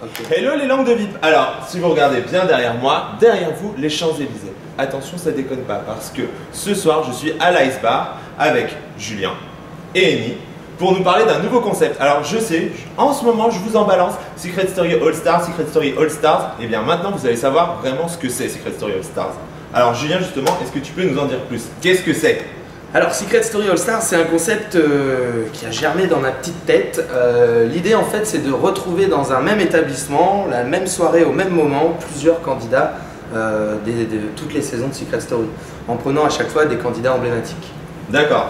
Okay. Hello les langues de VIP. Alors, si vous regardez bien derrière moi, derrière vous, les Champs-Élysées. Attention, ça déconne pas parce que ce soir, je suis à l'Ice Bar avec Julien et Eni pour nous parler d'un nouveau concept. Alors, je sais, en ce moment, je vous en balance Secret Story All Stars, Secret Story All Stars. Et bien maintenant, vous allez savoir vraiment ce que c'est Secret Story All Stars. Alors, Julien, justement, est-ce que tu peux nous en dire plus? Qu'est-ce que c'est? Alors, Secret Story All Stars, c'est un concept qui a germé dans ma petite tête. L'idée, en fait, c'est de retrouver dans un même établissement, la même soirée, au même moment, plusieurs candidats de toutes les saisons de Secret Story, en prenant à chaque fois des candidats emblématiques. D'accord.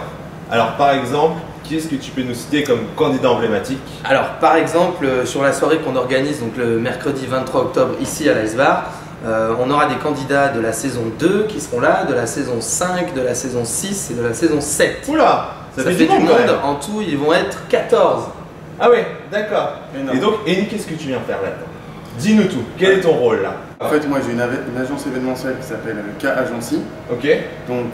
Alors, par exemple, qui est-ce que tu peux nous citer comme candidat emblématique? Alors, par exemple, sur la soirée qu'on organise, donc le mercredi 23 octobre, ici à l'Ice Bar, on aura des candidats de la saison 2 qui seront là, de la saison 5, de la saison 6 et de la saison 7. Oula, ça fait du monde. Quand même. En tout, ils vont être 14. Ah ouais, d'accord. Et donc, Eni, qu'est-ce que tu viens faire là-dedans? Dis-nous tout, quel est ton rôle là? En fait, moi j'ai une agence événementielle qui s'appelle K Agency. Ok. Donc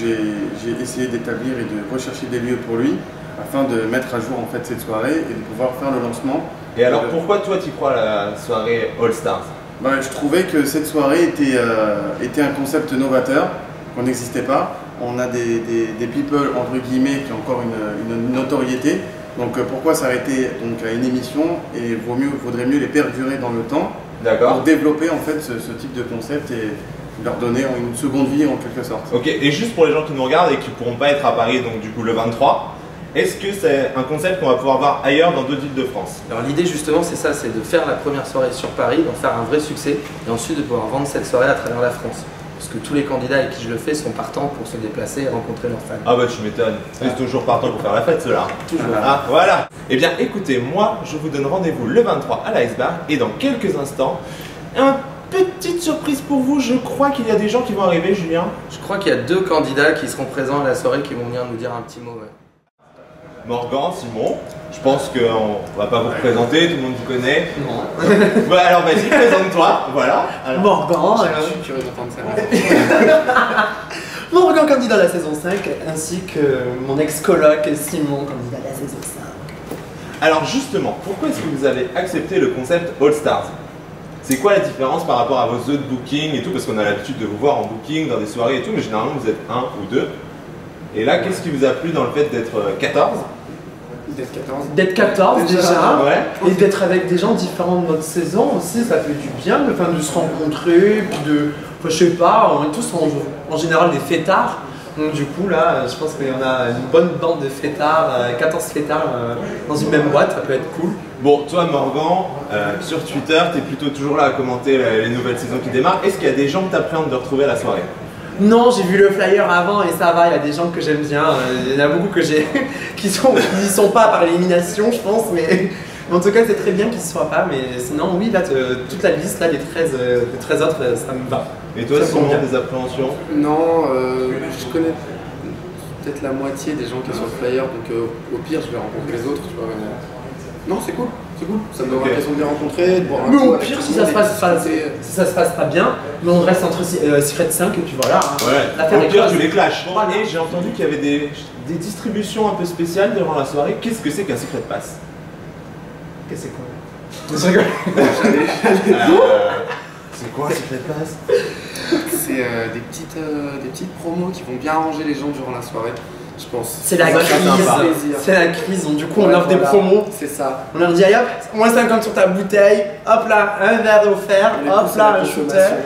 j'ai essayé d'établir et de rechercher des lieux pour lui afin de mettre à jour en fait cette soirée et de pouvoir faire le lancement. Et alors pourquoi toi tu crois à la soirée All Stars? Je trouvais que cette soirée était un concept novateur, qu'on n'existait pas. On a des people entre guillemets qui ont encore une notoriété. Donc pourquoi s'arrêter donc à une émission et vaudrait mieux les perdurer dans le temps pour développer en fait ce type de concept et leur donner une seconde vie en quelque sorte. Ok, et juste pour les gens qui nous regardent et qui ne pourront pas être à Paris donc du coup le 23, est-ce que c'est un concept qu'on va pouvoir voir ailleurs dans d'autres villes de France? Alors l'idée justement c'est ça, c'est de faire la première soirée sur Paris, d'en faire un vrai succès et ensuite de pouvoir vendre cette soirée à travers la France. Parce que tous les candidats avec qui je le fais sont partants pour se déplacer et rencontrer leurs fans. Ah bah tu m'étonnes, c'est toujours partant pour faire la fête ceux-là. Toujours. Ah voilà. Eh bien écoutez, moi je vous donne rendez-vous le 23 à l'Ice Bar et dans quelques instants, une petite surprise pour vous, je crois qu'il y a des gens qui vont arriver, Julien. Je crois qu'il y a 2 candidats qui seront présents à la soirée qui vont venir nous dire un petit mot. Ouais. Morgan, Simon, je pense qu'on va pas vous présenter, tout le monde vous connaît. Non. Ouais, alors vas-y, présente-toi, voilà. Alors, Morgan, Je suis curieux d'entendre ça. Morgan candidat à la saison 5, ainsi que mon ex-coloc Simon candidat à la saison 5. alors justement, pourquoi est-ce que vous avez accepté le concept All Stars? C'est quoi la différence par rapport à vos autres bookings et tout? Parce qu'on a l'habitude de vous voir en booking, dans des soirées et tout, mais généralement vous êtes 1 ou 2. Et là, qu'est-ce qui vous a plu dans le fait d'être 14? D'être 14. D'être 14 déjà, Ouais. et d'être avec des gens différents de notre saison aussi, ça fait du bien, enfin, de se rencontrer, puis de, enfin, je sais pas, on est tous en général des fêtards. Donc du coup là, je pense qu'il y en a une bonne bande de fêtards, 14 fêtards dans une même boîte, ça peut être cool. Bon, toi Morgan, sur Twitter, tu es plutôt toujours là à commenter les nouvelles saisons qui démarrent. Est-ce qu'il y a des gens que tu appréhendes de retrouver à la soirée? Non, j'ai vu le flyer avant et ça va, il y a des gens que j'aime bien, il y en a beaucoup que j'ai qui n'y sont pas par élimination je pense, mais en tout cas c'est très bien qu'ils ne soient pas, mais sinon oui, là toute la liste, là, les 13 autres, ça me va. Et toi, Ça Simon, convient. des appréhensions? Non, je connais peut-être la moitié des gens qui sont sur le flyer, donc au pire je vais rencontrer les autres, tu vois. Non, c'est cool, ça me donne l'impression de les rencontrer, de boire un Mais coup au avec pire, tout si le ça, monde si ça se passe pas bien, mais on reste entre Secret 5 et puis voilà. Ouais, l'affaire au est pire close. tu les clashes. Voilà. Et j'ai entendu qu'il y avait des distributions un peu spéciales durant la soirée. Qu'est-ce que c'est qu'un Secret Pass? Qu'est-ce que c'est quoi? Je rigole. C'est quoi un Secret Pass? C'est des petites promos qui vont bien arranger les gens durant la soirée, je pense. C'est la Ça va faire crise, plaisir. c'est la crise, donc du coup on Ouais, offre des voilà. promos. C'est ça. On leur dit, allez hop, moins 50 sur ta bouteille, hop là, un verre offert, On les hop pousse à là, la un shooter, consommation.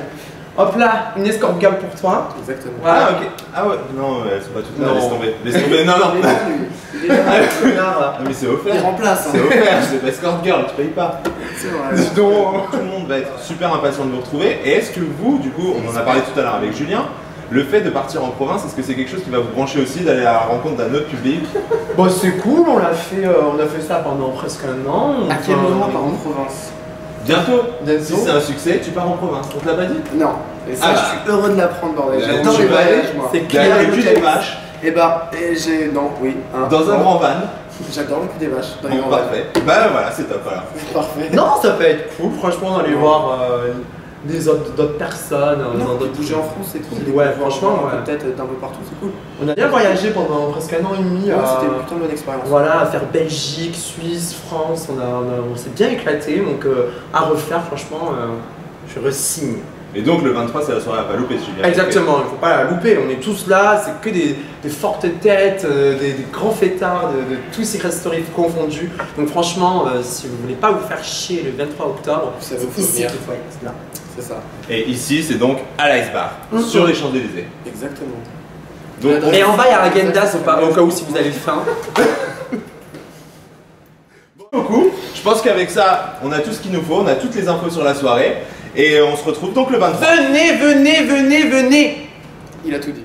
hop là, une escorte girl pour toi. Exactement. Voilà. Ah ok. Ah ouais, non, elles sont pas toutes là, Non. laisse tomber. Laisse tomber, non, non. Il est venu, il est venu. Ah, mais c'est offert. Il remplace. C'est offert, c'est pas escort girl, tu payes pas. C'est vrai. Dis donc, tout le monde va être super impatient de vous retrouver. Et est-ce que vous, du coup, on en a parlé tout à l'heure avec Julien, le fait de partir en province, est-ce que c'est quelque chose qui va vous brancher aussi, d'aller à la rencontre d'un autre public? Bon, c'est cool, on a fait ça pendant presque un an. À quel Enfin, moment on part en province? Bientôt, Bientôt. si c'est un succès, tu pars en province. On te l'a pas dit? Non. Et ça, Ah. je suis heureux de l'apprendre, bordel. Ouais, J'adore tu les vas aller, voyages, moi. c'est T'as clair. le cul des vaches, Et bah, j'ai. Non, oui. hein. dans un Non. grand van. J'adore le cul des vaches. Dans les Bon, grands parfait. Bah voilà, c'est top, voilà. Parfait. Non, ça peut être cool, franchement, d'aller voir d'autres personnes, dans Non, de d'autres bouger en France, c'est cool. Ouais, franchement, ouais. Peut-être d'un peu partout, c'est cool. On a bien voyagé pendant presque 1 an et demi. Ouais, c'était une putain de bonne expérience. Voilà, à faire Belgique, Suisse, France, on s'est bien éclaté, donc à refaire, franchement, je re-signe. Et donc le 23, c'est la soirée à pas louper, si j'ai bien Exactement, il ne faut pas la louper, on est tous là, c'est que des fortes têtes, des grands fêtards, de tous ces restaurants confondus. Donc franchement, si vous voulez pas vous faire chier le 23 octobre, Ça c'est vous faut ici venir. qu'il faut être là. C'est ça. compris. Et ici, c'est donc à l'Ice Bar, sur les Champs-Élysées. Exactement. Donc, Et en bas, il y a Agendas au cas où si vous avez faim. beaucoup. Je pense qu'avec ça, on a tout ce qu'il nous faut, on a toutes les infos sur la soirée. Et on se retrouve donc le 23. Venez, venez, venez, venez! Il a tout dit.